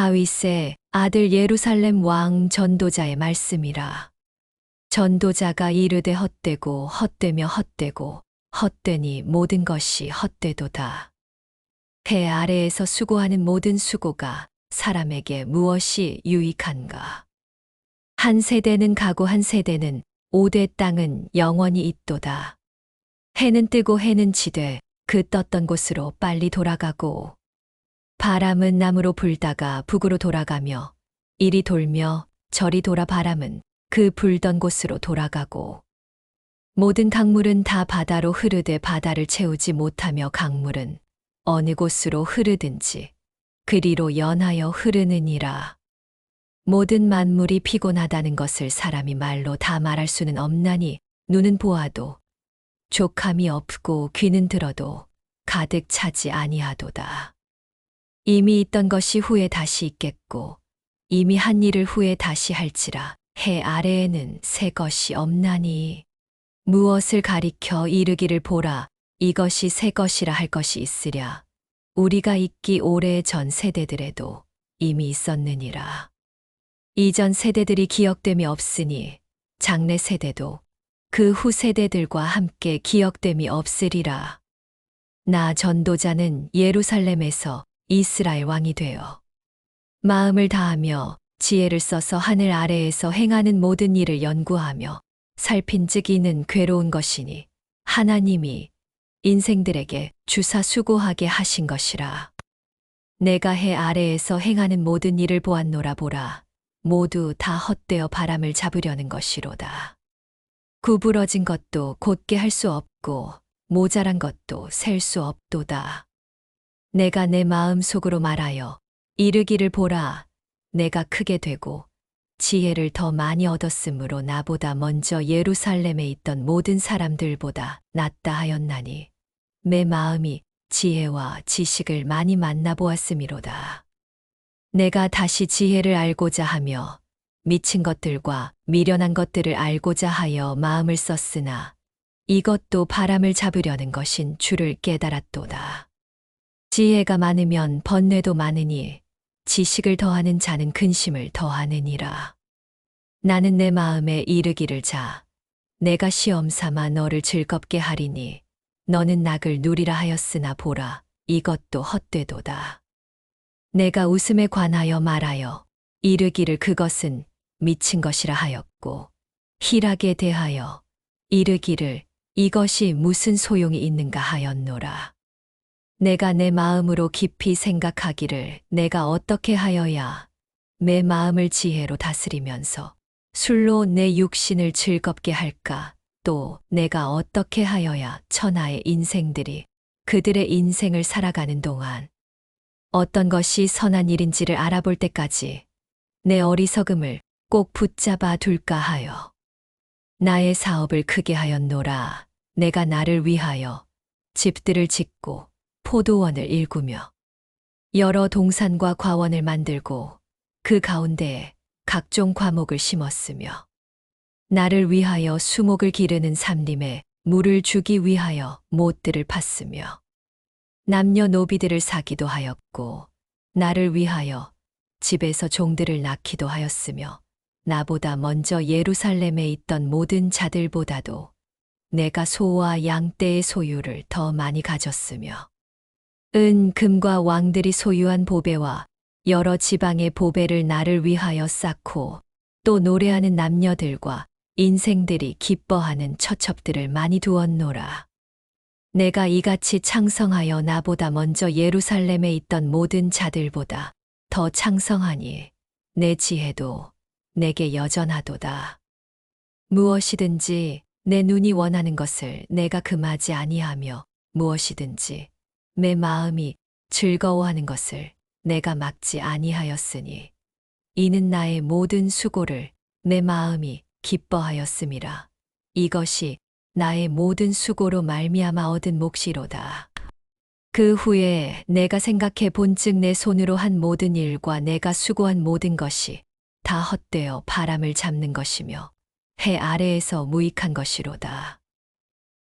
다윗의 아들 예루살렘 왕 전도자의 말씀이라. 전도자가 이르되 헛되고 헛되며 헛되고 헛되니 모든 것이 헛되도다. 해 아래에서 수고하는 모든 수고가 사람에게 무엇이 유익한가. 한 세대는 가고 한 세대는 오되 땅은 영원히 있도다. 해는 뜨고 해는 지되 그 떴던 곳으로 빨리 돌아가고 바람은 남으로 불다가 북으로 돌아가며 이리 돌며 저리 돌아 바람은 그 불던 곳으로 돌아가고 모든 강물은 다 바다로 흐르되 바다를 채우지 못하며 강물은 어느 곳으로 흐르든지 그리로 연하여 흐르느니라. 모든 만물이 피곤하다는 것을 사람이 말로 다 말할 수는 없나니 눈은 보아도 족함이 없고 귀는 들어도 가득 차지 아니하도다. 이미 있던 것이 후에 다시 있겠고 이미 한 일을 후에 다시 할지라. 해 아래에는 새 것이 없나니 무엇을 가리켜 이르기를 보라 이것이 새 것이라 할 것이 있으랴. 우리가 있기 오래 전 세대들에도 이미 있었느니라. 이전 세대들이 기억됨이 없으니 장래 세대도 그 후 세대들과 함께 기억됨이 없으리라. 나 전도자는 예루살렘에서 이스라엘 왕이 되어 마음을 다하며 지혜를 써서 하늘 아래에서 행하는 모든 일을 연구하며 살핀즉 이는 괴로운 것이니 하나님이 인생들에게 주사 수고하게 하신 것이라. 내가 해 아래에서 행하는 모든 일을 보았노라. 보라 모두 다 헛되어 바람을 잡으려는 것이로다. 구부러진 것도 곧게 할 수 없고 모자란 것도 셀 수 없도다. 내가 내 마음 속으로 말하여 이르기를 보라 내가 크게 되고 지혜를 더 많이 얻었으므로 나보다 먼저 예루살렘에 있던 모든 사람들보다 낫다 하였나니 내 마음이 지혜와 지식을 많이 만나보았음이로다. 내가 다시 지혜를 알고자 하며 미친 것들과 미련한 것들을 알고자 하여 마음을 썼으나 이것도 바람을 잡으려는 것인 줄을 깨달았도다. 지혜가 많으면 번뇌도 많으니 지식을 더하는 자는 근심을 더하느니라. 나는 내 마음에 이르기를 자 내가 시험 삼아 너를 즐겁게 하리니 너는 낙을 누리라 하였으나 보라 이것도 헛되도다. 내가 웃음에 관하여 말하여 이르기를 그것은 미친 것이라 하였고 희락에 대하여 이르기를 이것이 무슨 소용이 있는가 하였노라. 내가 내 마음으로 깊이 생각하기를 내가 어떻게 하여야 내 마음을 지혜로 다스리면서 술로 내 육신을 즐겁게 할까. 또 내가 어떻게 하여야 천하의 인생들이 그들의 인생을 살아가는 동안 어떤 것이 선한 일인지를 알아볼 때까지 내 어리석음을 꼭 붙잡아 둘까 하여 나의 사업을 크게 하였노라. 내가 나를 위하여 집들을 짓고 포도원을 일구며 여러 동산과 과원을 만들고 그 가운데에 각종 과목을 심었으며 나를 위하여 수목을 기르는 삼림에 물을 주기 위하여 못들을 팠으며 남녀노비들을 사기도 하였고 나를 위하여 집에서 종들을 낳기도 하였으며 나보다 먼저 예루살렘에 있던 모든 자들보다도 내가 소와 양떼의 소유를 더 많이 가졌으며 은, 금과 왕들이 소유한 보배와 여러 지방의 보배를 나를 위하여 쌓고 또 노래하는 남녀들과 인생들이 기뻐하는 처첩들을 많이 두었노라. 내가 이같이 창성하여 나보다 먼저 예루살렘에 있던 모든 자들보다 더 창성하니 내 지혜도 내게 여전하도다. 무엇이든지 내 눈이 원하는 것을 내가 금하지 아니하며 무엇이든지 내 마음이 즐거워하는 것을 내가 막지 아니하였으니 이는 나의 모든 수고를 내 마음이 기뻐하였음이라. 이것이 나의 모든 수고로 말미암아 얻은 몫이로다. 그 후에 내가 생각해 본즉 내 손으로 한 모든 일과 내가 수고한 모든 것이 다 헛되어 바람을 잡는 것이며 해 아래에서 무익한 것이로다.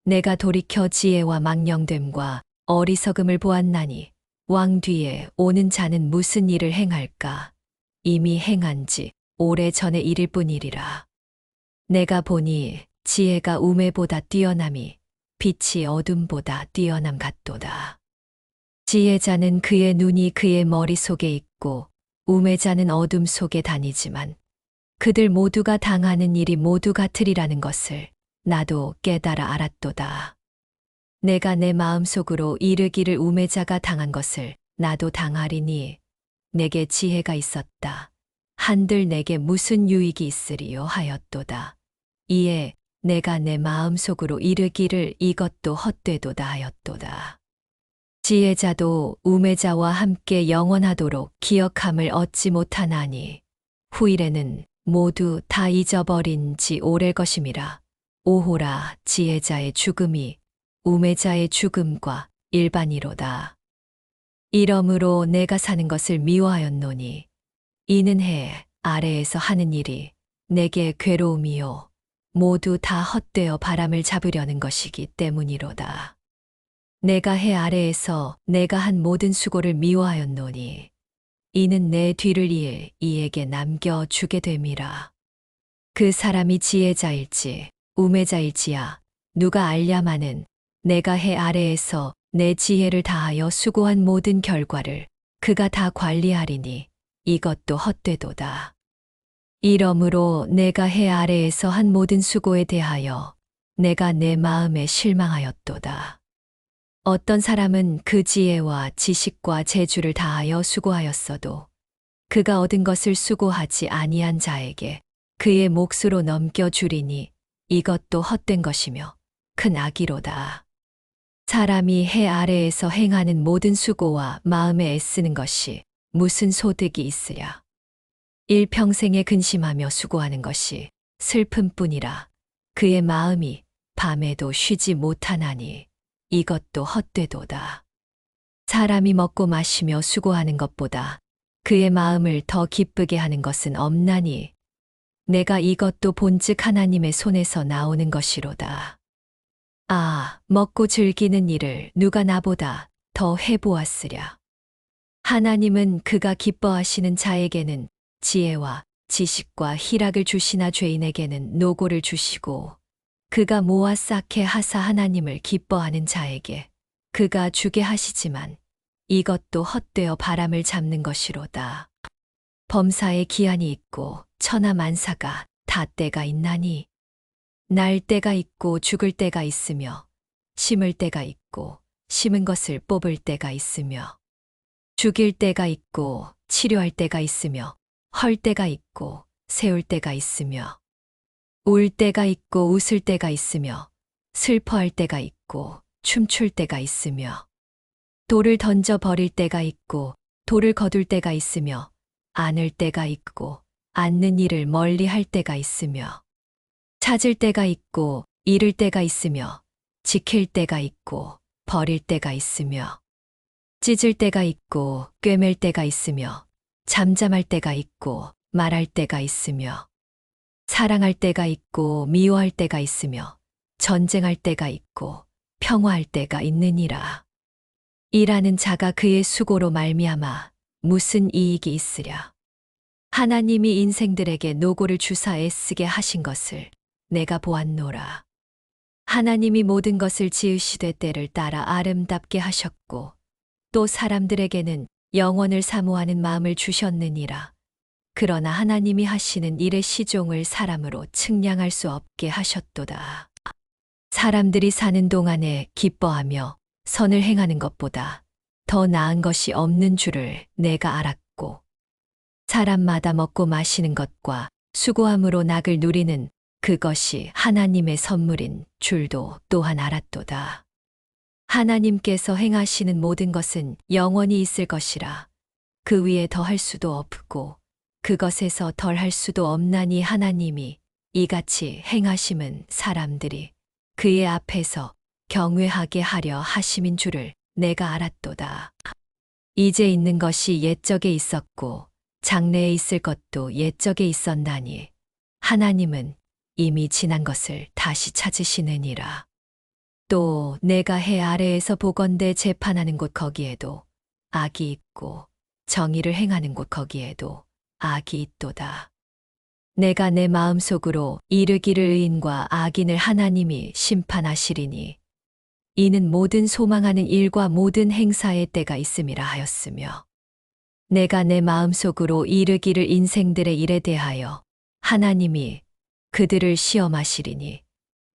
내가 돌이켜 지혜와 망령됨과 어리석음을 보았나니 왕 뒤에 오는 자는 무슨 일을 행할까? 이미 행한 지 오래 전의 일일 뿐이리라. 내가 보니 지혜가 우매보다 뛰어남이 빛이 어둠보다 뛰어남 같도다. 지혜자는 그의 눈이 그의 머릿속에 있고 우매자는 어둠 속에 다니지만 그들 모두가 당하는 일이 모두 같으리라는 것을 나도 깨달아 알았도다. 내가 내 마음속으로 이르기를 우매자가 당한 것을 나도 당하리니 내게 지혜가 있었다. 한들 내게 무슨 유익이 있으리요 하였도다. 이에 내가 내 마음속으로 이르기를 이것도 헛되도다 하였도다. 지혜자도 우매자와 함께 영원하도록 기억함을 얻지 못하나니 후일에는 모두 다 잊어버린 지 오래 것임이라. 오호라 지혜자의 죽음이 우매자의 죽음과 일반이로다. 이러므로 내가 사는 것을 미워하였노니 이는 해 아래에서 하는 일이 내게 괴로움이요 모두 다 헛되어 바람을 잡으려는 것이기 때문이로다. 내가 해 아래에서 내가 한 모든 수고를 미워하였노니 이는 내 뒤를 이을 이에게 남겨주게 됨이라. 그 사람이 지혜자일지 우매자일지야 누가 알랴마는 내가 해 아래에서 내 지혜를 다하여 수고한 모든 결과를 그가 다 관리하리니 이것도 헛되도다. 이러므로 내가 해 아래에서 한 모든 수고에 대하여 내가 내 마음에 실망하였도다. 어떤 사람은 그 지혜와 지식과 재주를 다하여 수고하였어도 그가 얻은 것을 수고하지 아니한 자에게 그의 몫으로 넘겨주리니 이것도 헛된 것이며 큰 악이로다. 사람이 해 아래에서 행하는 모든 수고와 마음에 애쓰는 것이 무슨 소득이 있으랴. 일평생에 근심하며 수고하는 것이 슬픔뿐이라. 그의 마음이 밤에도 쉬지 못하나니 이것도 헛되도다. 사람이 먹고 마시며 수고하는 것보다 그의 마음을 더 기쁘게 하는 것은 없나니 내가 이것도 본즉 하나님의 손에서 나오는 것이로다. 아, 먹고 즐기는 일을 누가 나보다 더 해보았으랴. 하나님은 그가 기뻐하시는 자에게는 지혜와 지식과 희락을 주시나 죄인에게는 노고를 주시고 그가 모아 쌓게 하사 하나님을 기뻐하는 자에게 그가 주게 하시지만 이것도 헛되어 바람을 잡는 것이로다. 범사에 기한이 있고 천하 만사가 다 때가 있나니 날 때가 있고 죽을 때가 있으며 심을 때가 있고 심은 것을 뽑을 때가 있으며 죽일 때가 있고 치료할 때가 있으며 헐 때가 있고 세울 때가 있으며 울 때가 있고 웃을 때가 있으며 슬퍼할 때가 있고 춤출 때가 있으며 돌을 던져 버릴 때가 있고 돌을 거둘 때가 있으며 안을 때가 있고 앉는 일을 멀리 할 때가 있으며 찾을 때가 있고 잃을 때가 있으며 지킬 때가 있고 버릴 때가 있으며 찢을 때가 있고 꿰맬 때가 있으며 잠잠할 때가 있고 말할 때가 있으며 사랑할 때가 있고 미워할 때가 있으며 전쟁할 때가 있고 평화할 때가 있느니라. 일하는 자가 그의 수고로 말미암아 무슨 이익이 있으랴. 하나님이 인생들에게 노고를 주사 애쓰게 하신 것을 내가 보았노라. 하나님이 모든 것을 지으시되 때를 따라 아름답게 하셨고 또 사람들에게는 영원을 사모하는 마음을 주셨느니라. 그러나 하나님이 하시는 일의 시종을 사람으로 측량할 수 없게 하셨도다. 사람들이 사는 동안에 기뻐하며 선을 행하는 것보다 더 나은 것이 없는 줄을 내가 알았고 사람마다 먹고 마시는 것과 수고함으로 낙을 누리는 그것이 하나님의 선물인 줄도 또한 알았도다. 하나님께서 행하시는 모든 것은 영원히 있을 것이라. 그 위에 더할 수도 없고 그것에서 덜할 수도 없나니 하나님이 이같이 행하심은 사람들이 그의 앞에서 경외하게 하려 하심인 줄을 내가 알았도다. 이제 있는 것이 옛적에 있었고 장래에 있을 것도 옛적에 있었나니 하나님은 이미 지난 것을 다시 찾으시느니라. 또 내가 해 아래에서 보건대 재판하는 곳 거기에도 악이 있고 정의를 행하는 곳 거기에도 악이 있도다. 내가 내 마음속으로 이르기를 의인과 악인을 하나님이 심판하시리니 이는 모든 소망하는 일과 모든 행사의 때가 있음이라 하였으며 내가 내 마음속으로 이르기를 인생들의 일에 대하여 하나님이 그들을 시험하시리니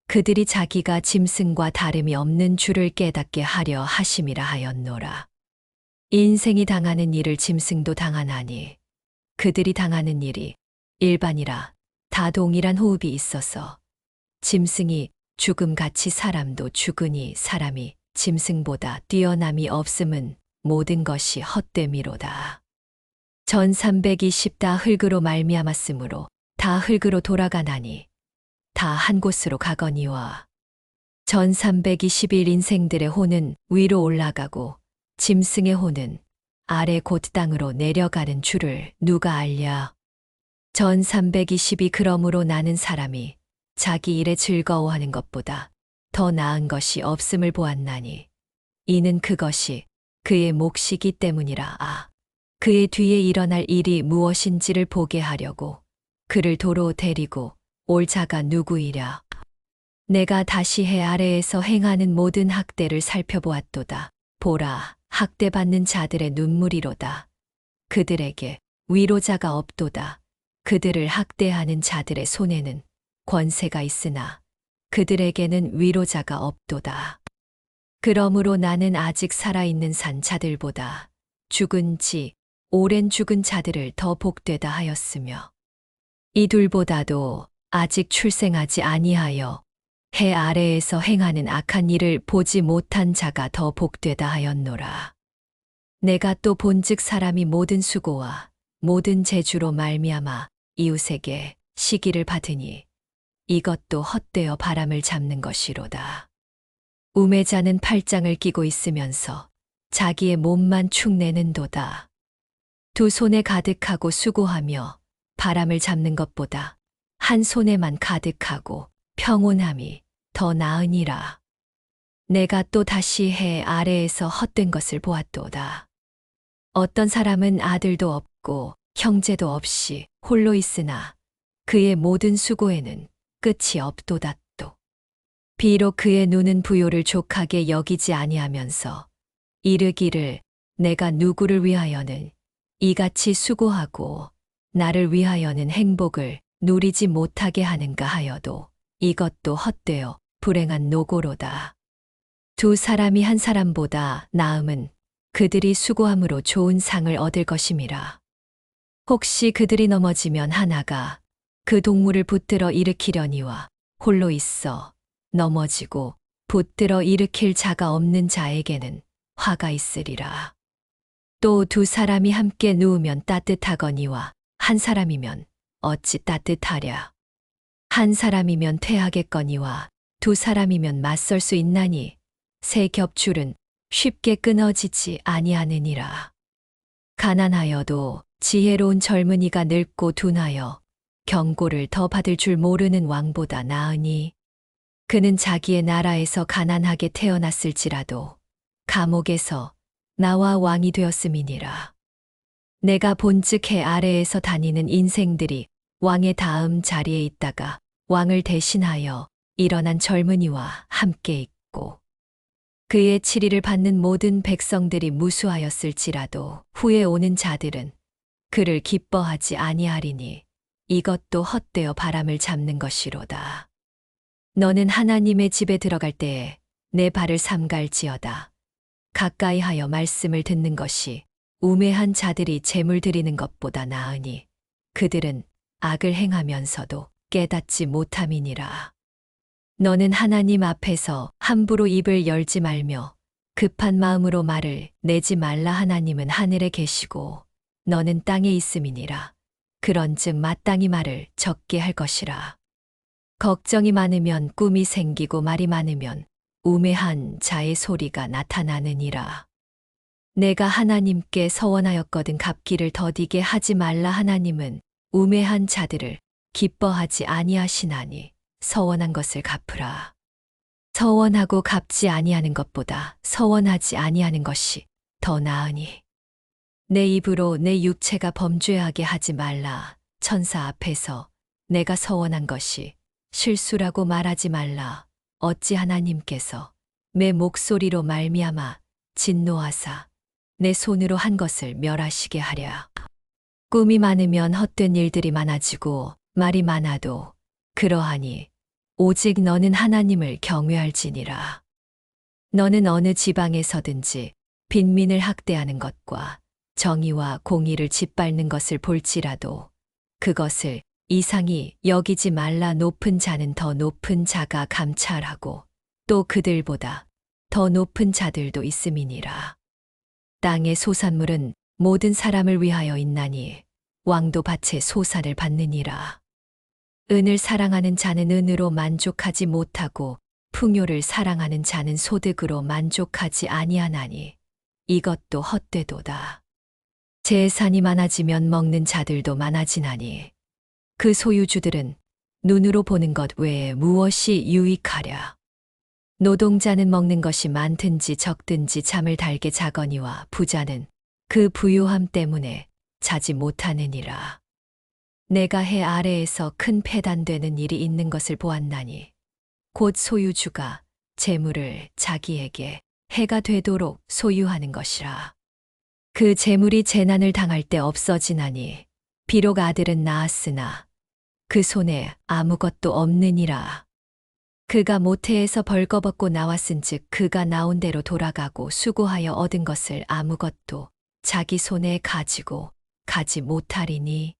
그들이 자기가 짐승과 다름이 없는 줄을 깨닫게 하려 하심이라 하였노라. 인생이 당하는 일을 짐승도 당하나니 그들이 당하는 일이 일반이라 다 동일한 호흡이 있어서 짐승이 죽음같이 사람도 죽으니 사람이 짐승보다 뛰어남이 없음은 모든 것이 헛됨이로다. 전 320 다 흙으로 말미암았으므로 다 흙으로 돌아가나니 다 한 곳으로 가거니와 전 321 인생들의 혼은 위로 올라가고 짐승의 혼은 아래 곧 땅으로 내려가는 줄을 누가 알랴. 전 322 그러므로 나는 사람이 자기 일에 즐거워하는 것보다 더 나은 것이 없음을 보았나니 이는 그것이 그의 몫이기 때문이라. 그의 뒤에 일어날 일이 무엇인지를 보게 하려고 그를 도로 데리고 올 자가 누구이랴. 내가 다시 해 아래에서 행하는 모든 학대를 살펴보았도다. 보라, 학대받는 자들의 눈물이로다. 그들에게 위로자가 없도다. 그들을 학대하는 자들의 손에는 권세가 있으나 그들에게는 위로자가 없도다. 그러므로 나는 아직 살아있는 산 자들보다 죽은 지 오랜 죽은 자들을 더 복되다 하였으며 이 둘보다도 아직 출생하지 아니하여 해 아래에서 행하는 악한 일을 보지 못한 자가 더 복되다 하였노라. 내가 또 본즉 사람이 모든 수고와 모든 재주로 말미암아 이웃에게 시기를 받으니 이것도 헛되어 바람을 잡는 것이로다. 우매자는 팔짱을 끼고 있으면서 자기의 몸만 축내는도다. 두 손에 가득하고 수고하며 바람을 잡는 것보다 한 손에만 가득하고 평온함이 더 나으니라. 내가 또 다시 해 아래에서 헛된 것을 보았도다. 어떤 사람은 아들도 없고 형제도 없이 홀로 있으나 그의 모든 수고에는 끝이 없도다. 또 비록 그의 눈은 부요를 족하게 여기지 아니하면서 이르기를 내가 누구를 위하여는 이같이 수고하고 나를 위하여는 행복을 누리지 못하게 하는가 하여도 이것도 헛되어 불행한 노고로다. 두 사람이 한 사람보다 나음은 그들이 수고함으로 좋은 상을 얻을 것임이라. 혹시 그들이 넘어지면 하나가 그 동물을 붙들어 일으키려니와 홀로 있어 넘어지고 붙들어 일으킬 자가 없는 자에게는 화가 있으리라. 또 두 사람이 함께 누우면 따뜻하거니와 한 사람이면 어찌 따뜻하랴. 한 사람이면 퇴하겠거니와 두 사람이면 맞설 수 있나니 새 겹줄은 쉽게 끊어지지 아니하느니라. 가난하여도 지혜로운 젊은이가 늙고 둔하여 경고를 더 받을 줄 모르는 왕보다 나으니 그는 자기의 나라에서 가난하게 태어났을지라도 감옥에서 나와 왕이 되었음이니라. 내가 본즉 해 아래에서 다니는 인생들이 왕의 다음 자리에 있다가 왕을 대신하여 일어난 젊은이와 함께 있고 그의 치리를 받는 모든 백성들이 무수하였을지라도 후에 오는 자들은 그를 기뻐하지 아니하리니 이것도 헛되어 바람을 잡는 것이로다. 너는 하나님의 집에 들어갈 때에 내 발을 삼갈지어다. 가까이 하여 말씀을 듣는 것이 우매한 자들이 재물 드리는 것보다 나으니 그들은 악을 행하면서도 깨닫지 못함이니라. 너는 하나님 앞에서 함부로 입을 열지 말며 급한 마음으로 말을 내지 말라. 하나님은 하늘에 계시고 너는 땅에 있음이니라. 그런즉 마땅히 말을 적게 할 것이라. 걱정이 많으면 꿈이 생기고 말이 많으면 우매한 자의 소리가 나타나느니라. 내가 하나님께 서원하였거든 갚기를 더디게 하지 말라. 하나님은 우매한 자들을 기뻐하지 아니하시나니 서원한 것을 갚으라. 서원하고 갚지 아니하는 것보다 서원하지 아니하는 것이 더 나으니 내 입으로 내 육체가 범죄하게 하지 말라. 천사 앞에서 내가 서원한 것이 실수라고 말하지 말라. 어찌 하나님께서 내 목소리로 말미암아 진노하사 내 손으로 한 것을 멸하시게 하랴. 꿈이 많으면 헛된 일들이 많아지고 말이 많아도 그러하니 오직 너는 하나님을 경외할지니라. 너는 어느 지방에서든지 빈민을 학대하는 것과 정의와 공의를 짓밟는 것을 볼지라도 그것을 이상히 여기지 말라. 높은 자는 더 높은 자가 감찰하고 또 그들보다 더 높은 자들도 있음이니라. 땅의 소산물은 모든 사람을 위하여 있나니 왕도 밭의 소산을 받느니라. 은을 사랑하는 자는 은으로 만족하지 못하고 풍요를 사랑하는 자는 소득으로 만족하지 아니하나니 이것도 헛되도다. 재산이 많아지면 먹는 자들도 많아지나니 그 소유주들은 눈으로 보는 것 외에 무엇이 유익하랴. 노동자는 먹는 것이 많든지 적든지 잠을 달게 자거니와 부자는 그 부유함 때문에 자지 못하느니라. 내가 해 아래에서 큰 패단되는 일이 있는 것을 보았나니 곧 소유주가 재물을 자기에게 해가 되도록 소유하는 것이라. 그 재물이 재난을 당할 때 없어지나니 비록 아들은 낳았으나 그 손에 아무것도 없느니라. 그가 모태에서 벌거벗고 나왔은즉 그가 나온 대로 돌아가고 수고하여 얻은 것을 아무것도 자기 손에 가지고 가지 못하리니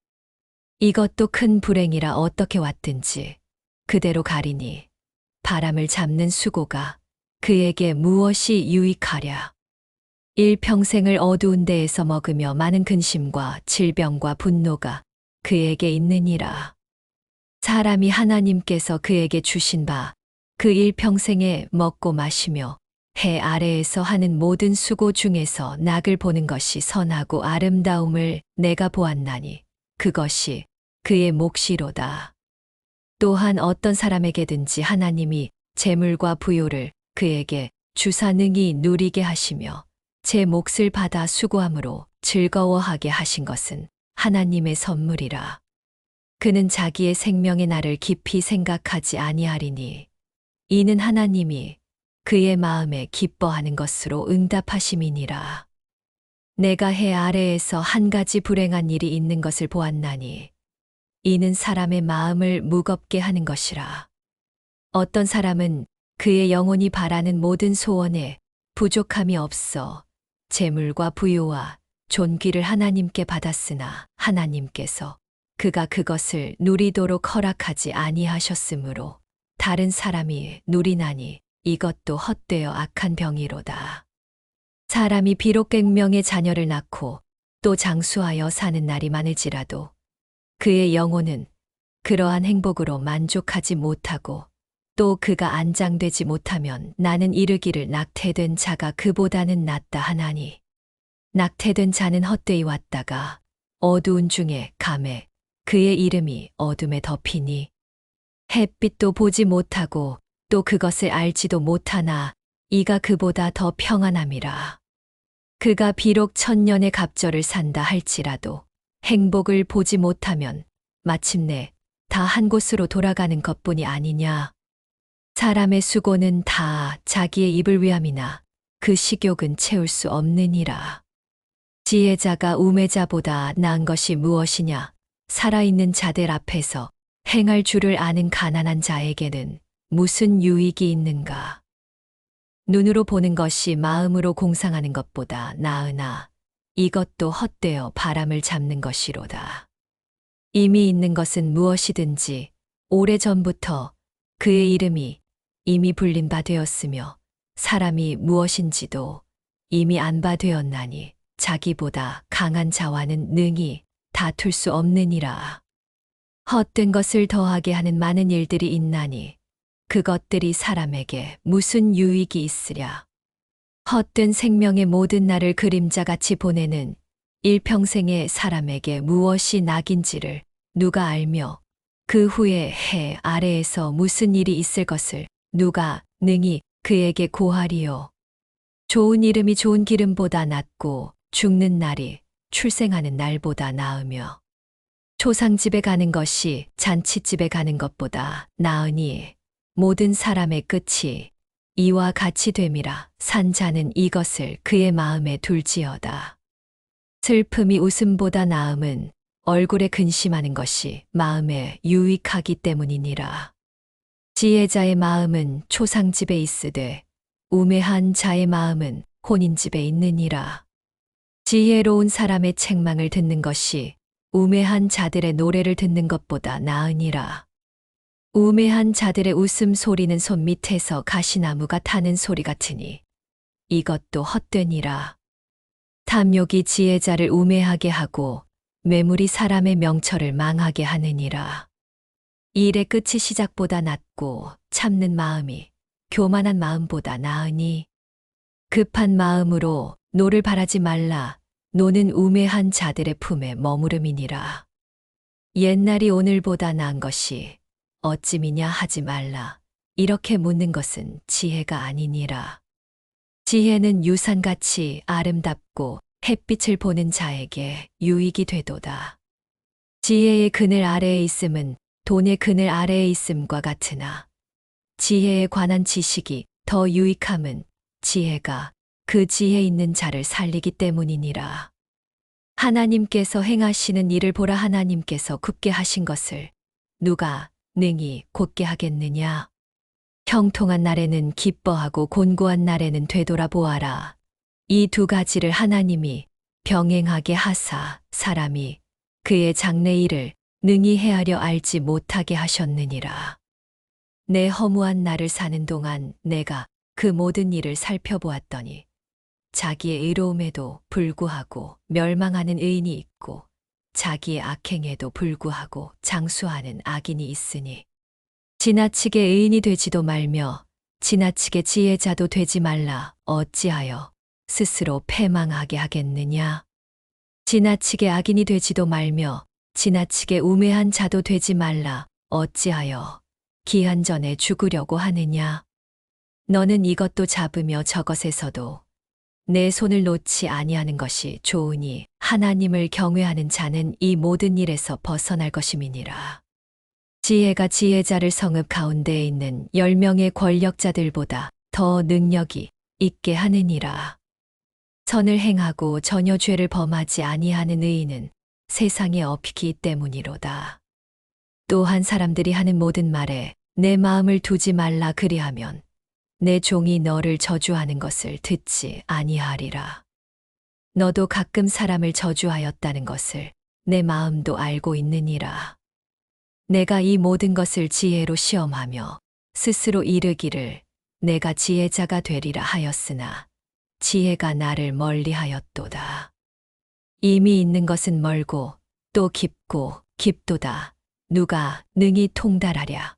이것도 큰 불행이라. 어떻게 왔든지 그대로 가리니 바람을 잡는 수고가 그에게 무엇이 유익하랴. 일평생을 어두운 데에서 먹으며 많은 근심과 질병과 분노가 그에게 있느니라. 사람이 하나님께서 그에게 주신 바 그 일평생에 먹고 마시며 해 아래에서 하는 모든 수고 중에서 낙을 보는 것이 선하고 아름다움을 내가 보았나니 그것이 그의 몫이로다. 또한 어떤 사람에게든지 하나님이 재물과 부요를 그에게 주사 능히 누리게 하시며 제 몫을 받아 수고함으로 즐거워하게 하신 것은 하나님의 선물이라. 그는 자기의 생명의 날을 깊이 생각하지 아니하리니 이는 하나님이 그의 마음에 기뻐하는 것으로 응답하심이니라. 내가 해 아래에서 한 가지 불행한 일이 있는 것을 보았나니 이는 사람의 마음을 무겁게 하는 것이라. 어떤 사람은 그의 영혼이 바라는 모든 소원에 부족함이 없어 재물과 부요와 존귀를 하나님께 받았으나 하나님께서 그가 그것을 누리도록 허락하지 아니하셨으므로 다른 사람이 누리나니 이것도 헛되어 악한 병이로다. 사람이 비록 100명의 자녀를 낳고 또 장수하여 사는 날이 많을지라도 그의 영혼은 그러한 행복으로 만족하지 못하고 또 그가 안장되지 못하면 나는 이르기를 낙태된 자가 그보다는 낫다 하나니 낙태된 자는 헛되이 왔다가 어두운 중에 감에 그의 이름이 어둠에 덮이니 햇빛도 보지 못하고 또 그것을 알지도 못하나 이가 그보다 더 평안함이라. 그가 비록 1000년의 갑절을 산다 할지라도 행복을 보지 못하면 마침내 다 한 곳으로 돌아가는 것뿐이 아니냐. 사람의 수고는 다 자기의 입을 위함이나 그 식욕은 채울 수 없느니라. 지혜자가 우매자보다 나은 것이 무엇이냐. 살아있는 자들 앞에서 행할 줄을 아는 가난한 자에게는 무슨 유익이 있는가. 눈으로 보는 것이 마음으로 공상하는 것보다 나으나 이것도 헛되어 바람을 잡는 것이로다. 이미 있는 것은 무엇이든지 오래전부터 그의 이름이 이미 불린 바 되었으며 사람이 무엇인지도 이미 안 바 되었나니 자기보다 강한 자와는 능히 다툴 수 없느니라. 헛된 것을 더하게 하는 많은 일들이 있나니 그것들이 사람에게 무슨 유익이 있으랴. 헛된 생명의 모든 날을 그림자같이 보내는 일평생의 사람에게 무엇이 낙인지를 누가 알며 그 후에 해 아래에서 무슨 일이 있을 것을 누가 능히 그에게 고하리요. 좋은 이름이 좋은 기름보다 낫고 죽는 날이 출생하는 날보다 나으며 초상집에 가는 것이 잔치집에 가는 것보다 나으니 모든 사람의 끝이 이와 같이 됨이라 산 자는 이것을 그의 마음에 둘지어다. 슬픔이 웃음보다 나음은 얼굴에 근심하는 것이 마음에 유익하기 때문이니라. 지혜자의 마음은 초상집에 있으되 우매한 자의 마음은 혼인집에 있느니라. 지혜로운 사람의 책망을 듣는 것이 우매한 자들의 노래를 듣는 것보다 나으니라. 우매한 자들의 웃음 소리는 손 밑에서 가시나무가 타는 소리 같으니 이것도 헛되니라. 탐욕이 지혜자를 우매하게 하고 매물이 사람의 명철을 망하게 하느니라. 일의 끝이 시작보다 낫고 참는 마음이 교만한 마음보다 나으니 급한 마음으로 노를 바라지 말라. 노는 우매한 자들의 품에 머무름이니라. 옛날이 오늘보다 나은 것이 어찌미냐 하지 말라. 이렇게 묻는 것은 지혜가 아니니라. 지혜는 유산같이 아름답고 햇빛을 보는 자에게 유익이 되도다. 지혜의 그늘 아래에 있음은 돈의 그늘 아래에 있음과 같으나 지혜에 관한 지식이 더 유익함은 지혜가 그 지혜 있는 자를 살리기 때문이니라. 하나님께서 행하시는 일을 보라. 하나님께서 굽게 하신 것을 누가 능히 곧게 하겠느냐. 형통한 날에는 기뻐하고 곤고한 날에는 되돌아보아라. 이 두 가지를 하나님이 병행하게 하사 사람이 그의 장래 일을 능히 헤아려 알지 못하게 하셨느니라. 내 허무한 날을 사는 동안 내가 그 모든 일을 살펴보았더니 자기의 의로움에도 불구하고 멸망하는 의인이 있고 자기의 악행에도 불구하고 장수하는 악인이 있으니 지나치게 의인이 되지도 말며 지나치게 지혜자도 되지 말라. 어찌하여 스스로 패망하게 하겠느냐. 지나치게 악인이 되지도 말며 지나치게 우매한 자도 되지 말라. 어찌하여 기한 전에 죽으려고 하느냐. 너는 이것도 잡으며 저것에서도 내 손을 놓지 아니하는 것이 좋으니 하나님을 경외하는 자는 이 모든 일에서 벗어날 것임이니라. 지혜가 지혜자를 성읍 가운데에 있는 10명의 권력자들보다 더 능력이 있게 하느니라. 선을 행하고 전혀 죄를 범하지 아니하는 의인은 세상에 없기 때문이로다. 또한 사람들이 하는 모든 말에 내 마음을 두지 말라. 그리하면 내 종이 너를 저주하는 것을 듣지 아니하리라. 너도 가끔 사람을 저주하였다는 것을 내 마음도 알고 있느니라. 내가 이 모든 것을 지혜로 시험하며 스스로 이르기를 내가 지혜자가 되리라 하였으나 지혜가 나를 멀리하였도다. 이미 있는 것은 멀고 또 깊고 깊도다. 누가 능히 통달하랴.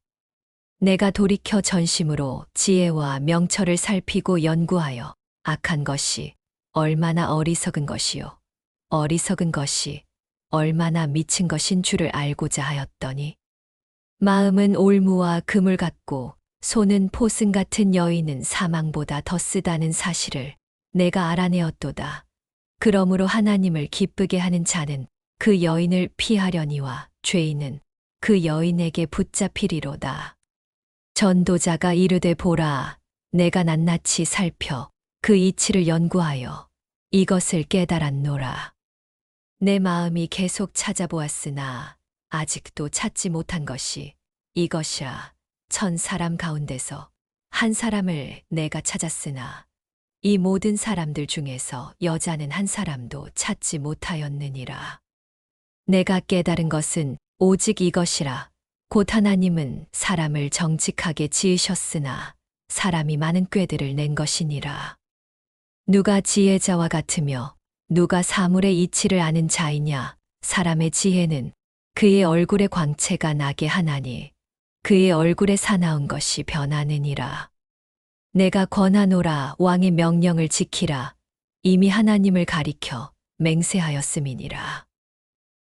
내가 돌이켜 전심으로 지혜와 명철을 살피고 연구하여 악한 것이 얼마나 어리석은 것이요 어리석은 것이 얼마나 미친 것인 줄을 알고자 하였더니 마음은 올무와 그물 같고 손은 포승 같은 여인은 사망보다 더 쓰다는 사실을 내가 알아내었도다. 그러므로 하나님을 기쁘게 하는 자는 그 여인을 피하려니와 죄인은 그 여인에게 붙잡히리로다. 전도자가 이르되 보라, 내가 낱낱이 살펴 그 이치를 연구하여 이것을 깨달았노라. 내 마음이 계속 찾아보았으나 아직도 찾지 못한 것이 이것이라. 1000사람 가운데서 한 사람을 내가 찾았으나 이 모든 사람들 중에서 여자는 한 사람도 찾지 못하였느니라. 내가 깨달은 것은 오직 이것이라. 곧 하나님은 사람을 정직하게 지으셨으나 사람이 많은 꾀들을 낸 것이니라. 누가 지혜자와 같으며 누가 사물의 이치를 아는 자이냐. 사람의 지혜는 그의 얼굴에 광채가 나게 하나니 그의 얼굴에 사나운 것이 변하느니라. 내가 권하노라. 왕의 명령을 지키라. 이미 하나님을 가리켜 맹세하였음이니라.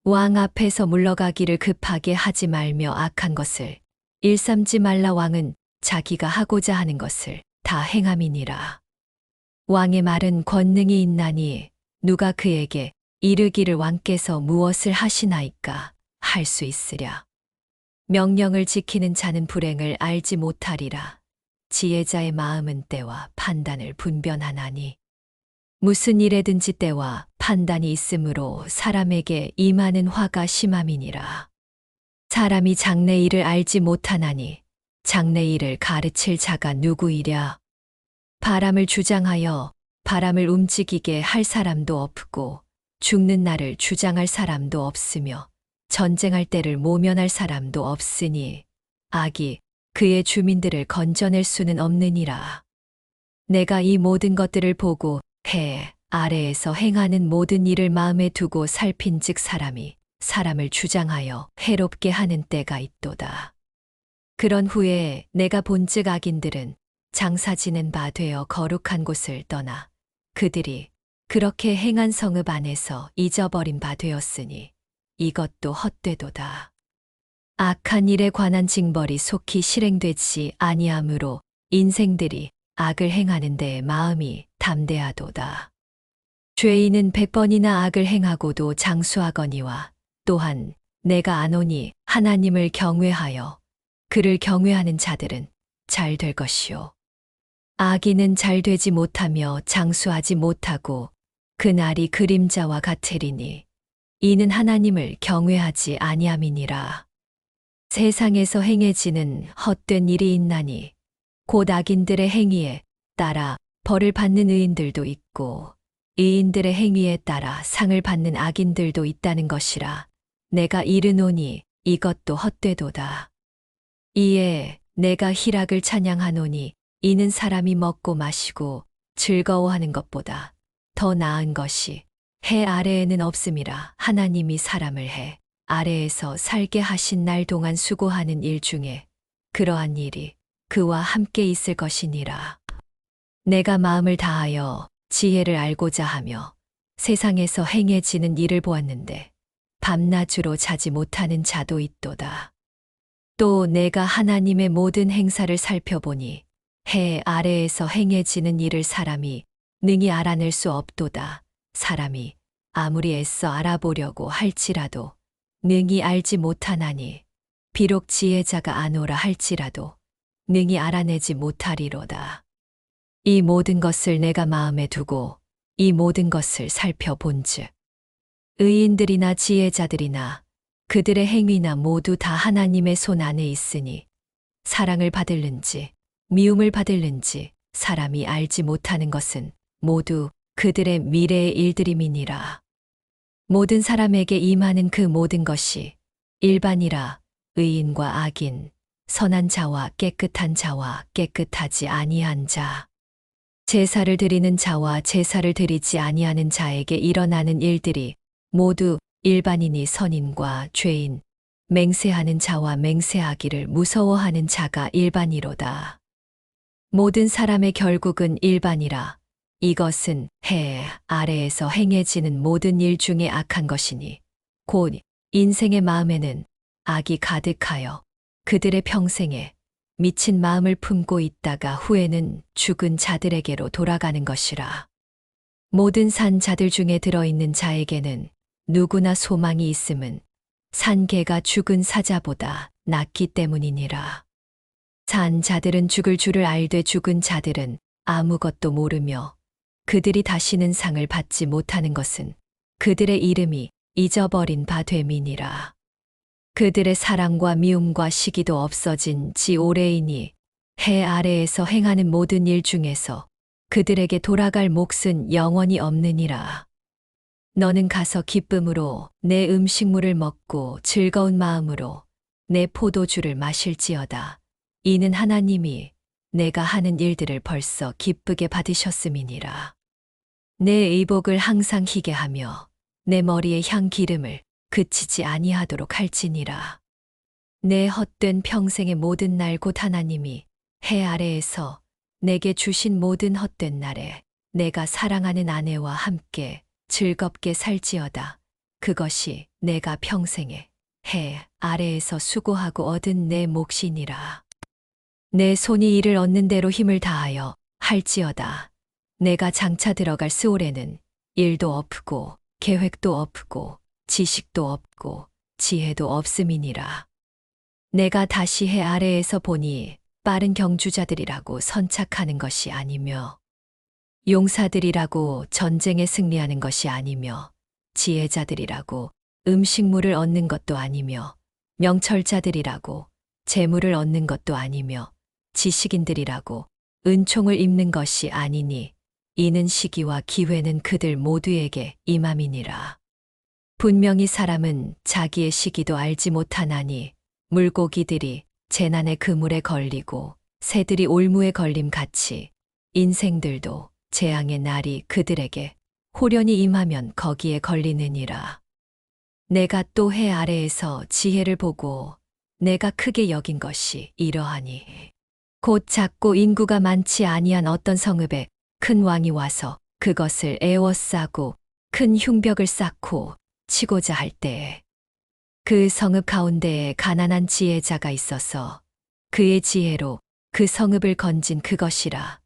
왕 앞에서 물러가기를 급하게 하지 말며 악한 것을 일삼지 말라. 왕은 자기가 하고자 하는 것을 다 행함이니라. 왕의 말은 권능이 있나니 누가 그에게 이르기를 왕께서 무엇을 하시나이까 할 수 있으랴. 명령을 지키는 자는 불행을 알지 못하리라. 지혜자의 마음은 때와 판단을 분별하나니 무슨 일에든지 때와 판단이 있으므로 사람에게 임하는 화가 심함이니라. 사람이 장래 일을 알지 못하나니 장래 일을 가르칠 자가 누구이랴. 바람을 주장하여 바람을 움직이게 할 사람도 없고 죽는 날을 주장할 사람도 없으며 전쟁할 때를 모면할 사람도 없으니 악이 그의 주민들을 건져낼 수는 없느니라. 내가 이 모든 것들을 보고 해 아래에서 행하는 모든 일을 마음에 두고 살핀즉 사람이 사람을 주장하여 해롭게 하는 때가 있도다. 그런 후에 내가 본즉 악인들은 장사 지는 바 되어 거룩한 곳을 떠나 그들이 그렇게 행한 성읍 안에서 잊어버린 바 되었으니 이것도 헛되도다. 악한 일에 관한 징벌이 속히 실행되지 아니하므로 인생들이 악을 행하는 데에 마음이 담대하도다. 죄인은 100번이나 악을 행하고도 장수하거니와 또한 내가 아노니 하나님을 경외하여 그를 경외하는 자들은 잘 될 것이요. 악인은 잘 되지 못하며 장수하지 못하고 그날이 그림자와 같으리니 이는 하나님을 경외하지 아니함이니라. 세상에서 행해지는 헛된 일이 있나니 곧 악인들의 행위에 따라 벌을 받는 의인들도 있고 의인들의 행위에 따라 상을 받는 악인들도 있다는 것이라. 내가 이르노니 이것도 헛되도다. 이에 내가 희락을 찬양하노니 이는 사람이 먹고 마시고 즐거워하는 것보다 더 나은 것이 해 아래에는 없음이라. 하나님이 사람을 해 아래에서 살게 하신 날 동안 수고하는 일 중에 그러한 일이 그와 함께 있을 것이니라. 내가 마음을 다하여 지혜를 알고자 하며 세상에서 행해지는 일을 보았는데 밤낮으로 자지 못하는 자도 있도다. 또 내가 하나님의 모든 행사를 살펴보니 해 아래에서 행해지는 일을 사람이 능히 알아낼 수 없도다. 사람이 아무리 애써 알아보려고 할지라도 능히 알지 못하나니 비록 지혜자가 아노라 할지라도 능히 알아내지 못하리로다. 이 모든 것을 내가 마음에 두고 이 모든 것을 살펴본즉 의인들이나 지혜자들이나 그들의 행위나 모두 다 하나님의 손 안에 있으니 사랑을 받을는지 미움을 받을는지 사람이 알지 못하는 것은 모두 그들의 미래의 일들임이니라. 모든 사람에게 임하는 그 모든 것이 일반이라. 의인과 악인, 선한 자와 깨끗한 자와 깨끗하지 아니한 자, 제사를 드리는 자와 제사를 드리지 아니하는 자에게 일어나는 일들이 모두 일반인이 선인과 죄인, 맹세하는 자와 맹세하기를 무서워하는 자가 일반이로다. 모든 사람의 결국은 일반이라. 이것은 해 아래에서 행해지는 모든 일 중에 악한 것이니 곧 인생의 마음에는 악이 가득하여 그들의 평생에 미친 마음을 품고 있다가 후에는 죽은 자들에게로 돌아가는 것이라. 모든 산 자들 중에 들어있는 자에게는 누구나 소망이 있음은 산 개가 죽은 사자보다 낫기 때문이니라. 산 자들은 죽을 줄을 알되 죽은 자들은 아무것도 모르며 그들이 다시는 상을 받지 못하는 것은 그들의 이름이 잊어버린 바 됨이니라. 그들의 사랑과 미움과 시기도 없어진 지 오래이니 해 아래에서 행하는 모든 일 중에서 그들에게 돌아갈 몫은 영원히 없느니라. 너는 가서 기쁨으로 내 음식물을 먹고 즐거운 마음으로 내 포도주를 마실지어다. 이는 하나님이 내가 하는 일들을 벌써 기쁘게 받으셨음이니라. 내 의복을 항상 희게 하며 내 머리에 향 기름을 그치지 아니하도록 할지니라. 내 헛된 평생의 모든 날 곧 하나님이 해 아래에서 내게 주신 모든 헛된 날에 내가 사랑하는 아내와 함께 즐겁게 살지어다. 그것이 내가 평생에 해 아래에서 수고하고 얻은 내 몫이니라. 내 손이 이를 얻는 대로 힘을 다하여 할지어다. 내가 장차 들어갈 스올에는 일도 없고 계획도 없고 지식도 없고 지혜도 없음이니라. 내가 다시 해 아래에서 보니 빠른 경주자들이라고 선착하는 것이 아니며 용사들이라고 전쟁에 승리하는 것이 아니며 지혜자들이라고 음식물을 얻는 것도 아니며 명철자들이라고 재물을 얻는 것도 아니며 지식인들이라고 은총을 입는 것이 아니니 이는 시기와 기회는 그들 모두에게 임함이니라. 분명히 사람은 자기의 시기도 알지 못하나니 물고기들이 재난의 그물에 걸리고 새들이 올무에 걸림 같이 인생들도 재앙의 날이 그들에게 호련히 임하면 거기에 걸리느니라. 내가 또 해 아래에서 지혜를 보고 내가 크게 여긴 것이 이러하니 곧 작고 인구가 많지 아니한 어떤 성읍에 큰 왕이 와서 그것을 에워싸고 큰 흉벽을 쌓고 치고자 할 때에 그 성읍 가운데에 가난한 지혜자가 있어서 그의 지혜로 그 성읍을 건진 그것이라.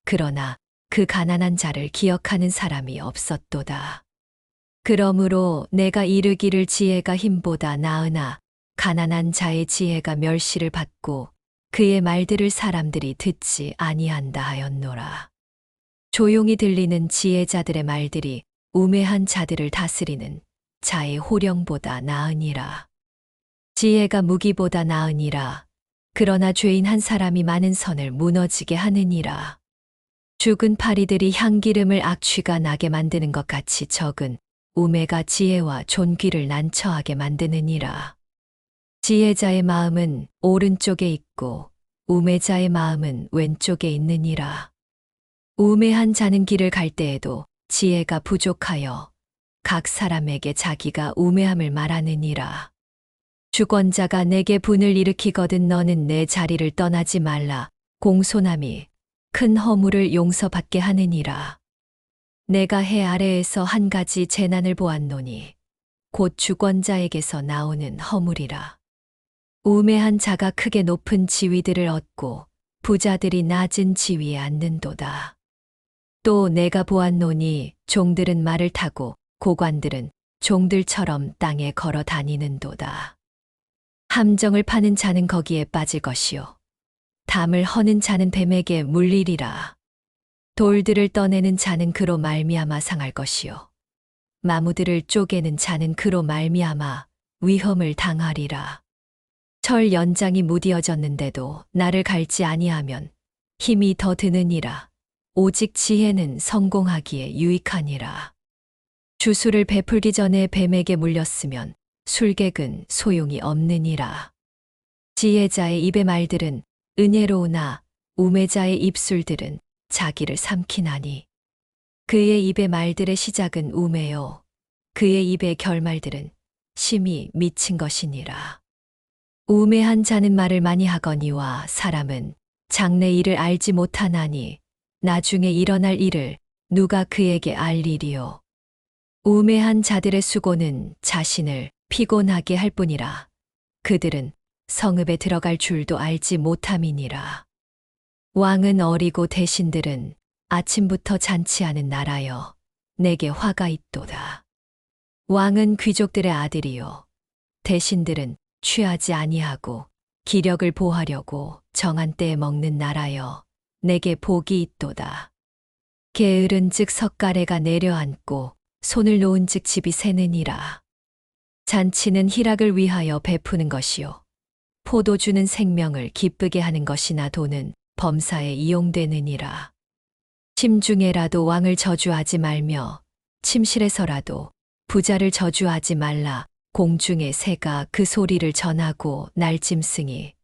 그러나 그 가난한 자를 기억하는 사람이 없었도다. 그러므로 내가 이르기를 지혜가 힘보다 나으나 가난한 자의 지혜가 멸시를 받고 그의 말들을 사람들이 듣지 아니한다 하였노라. 조용히 들리는 지혜자들의 말들이 우매한 자들을 다스리는 자의 호령보다 나으니라. 지혜가 무기보다 나으니라. 그러나 죄인 한 사람이 많은 선을 무너지게 하느니라. 죽은 파리들이 향기름을 악취가 나게 만드는 것 같이 적은 우매가 지혜와 존귀를 난처하게 만드느니라. 지혜자의 마음은 오른쪽에 있고 우매자의 마음은 왼쪽에 있느니라. 우매한 자는 길을 갈 때에도 지혜가 부족하여 각 사람에게 자기가 우매함을 말하느니라. 주권자가 내게 분을 일으키거든 너는 내 자리를 떠나지 말라. 공손함이 큰 허물을 용서받게 하느니라. 내가 해 아래에서 한 가지 재난을 보았노니 곧 주권자에게서 나오는 허물이라. 우매한 자가 크게 높은 지위들을 얻고 부자들이 낮은 지위에 앉는도다. 또 내가 보았노니 종들은 말을 타고 고관들은 종들처럼 땅에 걸어 다니는도다. 함정을 파는 자는 거기에 빠질 것이요 담을 허는 자는 뱀에게 물리리라. 돌들을 떠내는 자는 그로 말미암아 상할 것이요 마무들을 쪼개는 자는 그로 말미암아 위험을 당하리라. 철 연장이 무디어졌는데도 나를 갈지 아니하면 힘이 더 드느니라. 오직 지혜는 성공하기에 유익하니라. 주술을 베풀기 전에 뱀에게 물렸으면 술객은 소용이 없느니라. 지혜자의 입의 말들은 은혜로우나 우매자의 입술들은 자기를 삼키나니 그의 입의 말들의 시작은 우매요 그의 입의 결말들은 심히 미친 것이니라. 우매한 자는 말을 많이 하거니와 사람은 장래 일을 알지 못하나니 나중에 일어날 일을 누가 그에게 알리리요. 우매한 자들의 수고는 자신을 피곤하게 할 뿐이라. 그들은 성읍에 들어갈 줄도 알지 못함이니라. 왕은 어리고 대신들은 아침부터 잔치하는 나라여 내게 화가 있도다. 왕은 귀족들의 아들이요 대신들은 취하지 아니하고 기력을 보하려고 정한 때에 먹는 나라여 내게 복이 있도다. 게으른 즉 석가래가 내려앉고 손을 놓은 즉 집이 새느니라. 잔치는 희락을 위하여 베푸는 것이요 포도주는 생명을 기쁘게 하는 것이나 돈은 범사에 이용되느니라. 침중에라도 왕을 저주하지 말며 침실에서라도 부자를 저주하지 말라. 공중의 새가 그 소리를 전하고 날짐승이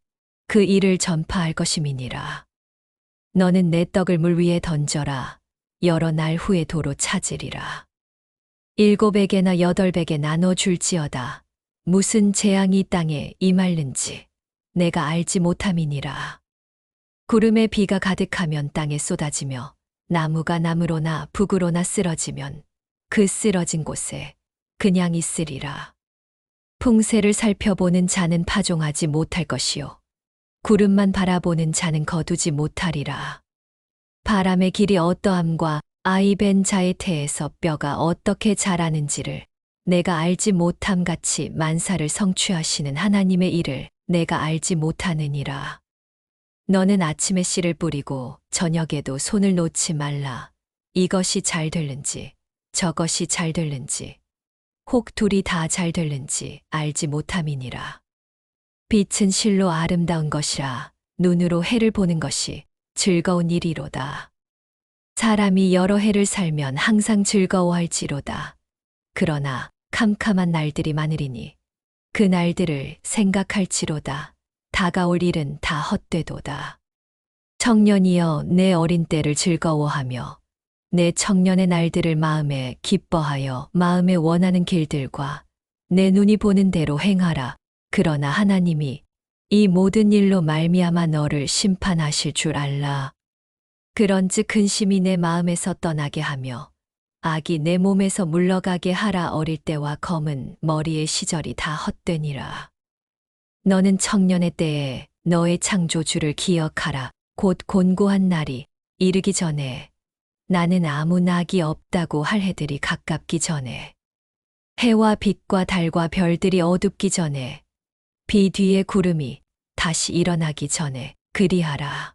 그 일을 전파할 것임이니라. 너는 내 떡을 물 위에 던져라. 여러 날 후에 도로 찾으리라. 7에게나 8에게 나눠 줄지어다. 무슨 재앙이 땅에 임할는지 내가 알지 못함이니라. 구름에 비가 가득하면 땅에 쏟아지며 나무가 나무로나 북으로나 쓰러지면 그 쓰러진 곳에 그냥 있으리라. 풍세를 살펴보는 자는 파종하지 못할 것이요 구름만 바라보는 자는 거두지 못하리라. 바람의 길이 어떠함과 아이 벤 자의 태에서 뼈가 어떻게 자라는지를 내가 알지 못함 같이 만사를 성취하시는 하나님의 일을 내가 알지 못하느니라. 너는 아침에 씨를 뿌리고 저녁에도 손을 놓지 말라. 이것이 잘 될는지 저것이 잘 될는지 혹 둘이 다 잘 될는지 알지 못함이니라. 빛은 실로 아름다운 것이라 눈으로 해를 보는 것이 즐거운 일이로다. 사람이 여러 해를 살면 항상 즐거워할지로다. 그러나 캄캄한 날들이 많으리니 그 날들을 생각할지로다. 다가올 일은 다 헛되도다. 청년이여 내 어린 때를 즐거워하며 내 청년의 날들을 마음에 기뻐하여 마음에 원하는 길들과 내 눈이 보는 대로 행하라. 그러나 하나님이 이 모든 일로 말미암아 너를 심판하실 줄 알라. 그런즉 근심이 내 마음에서 떠나게 하며 악이 내 몸에서 물러가게 하라. 어릴 때와 검은 머리의 시절이 다 헛되니라. 너는 청년의 때에 너의 창조주를 기억하라. 곧 곤고한 날이 이르기 전에 나는 아무 낙이 없다고 할 해들이 가깝기 전에 해와 빛과 달과 별들이 어둡기 전에 비 뒤에 구름이 다시 일어나기 전에 그리하라.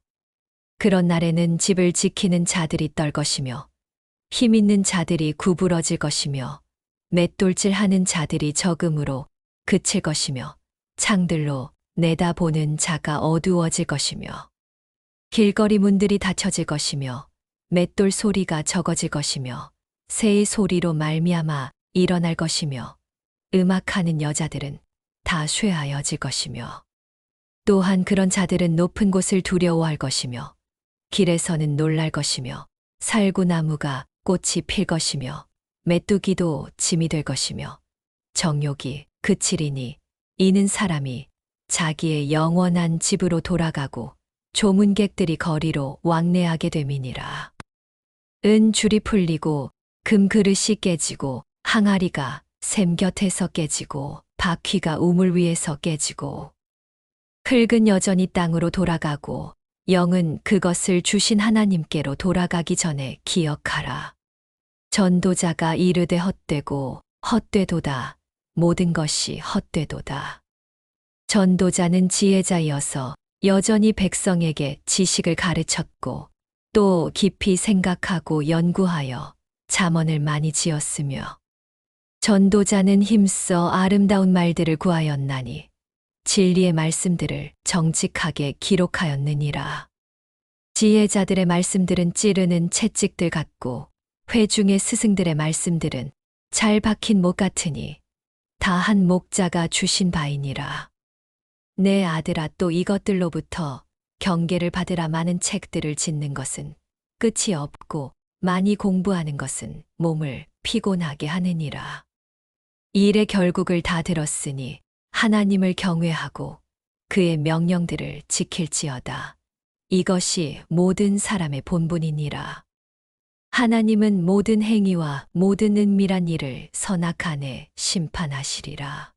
그런 날에는 집을 지키는 자들이 떨 것이며 힘 있는 자들이 구부러질 것이며 맷돌질하는 자들이 적음으로 그칠 것이며 창들로 내다보는 자가 어두워질 것이며 길거리 문들이 닫혀질 것이며 맷돌 소리가 적어질 것이며 새의 소리로 말미암아 일어날 것이며 음악하는 여자들은 다 쇠하여질 것이며 또한 그런 자들은 높은 곳을 두려워할 것이며 길에서는 놀랄 것이며 살구나무가 꽃이 필 것이며 메뚜기도 짐이 될 것이며 정욕이 그치리니 이는 사람이 자기의 영원한 집으로 돌아가고 조문객들이 거리로 왕래하게 됨이니라. 은 줄이 풀리고 금 그릇이 깨지고 항아리가 샘 곁에서 깨지고 바퀴가 우물 위에서 깨지고 흙은 여전히 땅으로 돌아가고 영은 그것을 주신 하나님께로 돌아가기 전에 기억하라. 전도자가 이르되 헛되고 헛되도다. 모든 것이 헛되도다. 전도자는 지혜자이어서 여전히 백성에게 지식을 가르쳤고 또 깊이 생각하고 연구하여 잠언을 많이 지었으며 전도자는 힘써 아름다운 말들을 구하였나니 진리의 말씀들을 정직하게 기록하였느니라. 지혜자들의 말씀들은 찌르는 채찍들 같고 회중의 스승들의 말씀들은 잘 박힌 목 같으니 다 한 목자가 주신 바이니라. 내 아들아 또 이것들로부터 경계를 받으라. 많은 책들을 짓는 것은 끝이 없고 많이 공부하는 것은 몸을 피곤하게 하느니라. 일의 결국을 다 들었으니 하나님을 경외하고 그의 명령들을 지킬지어다. 이것이 모든 사람의 본분이니라. 하나님은 모든 행위와 모든 은밀한 일을 선악간에 심판하시리라.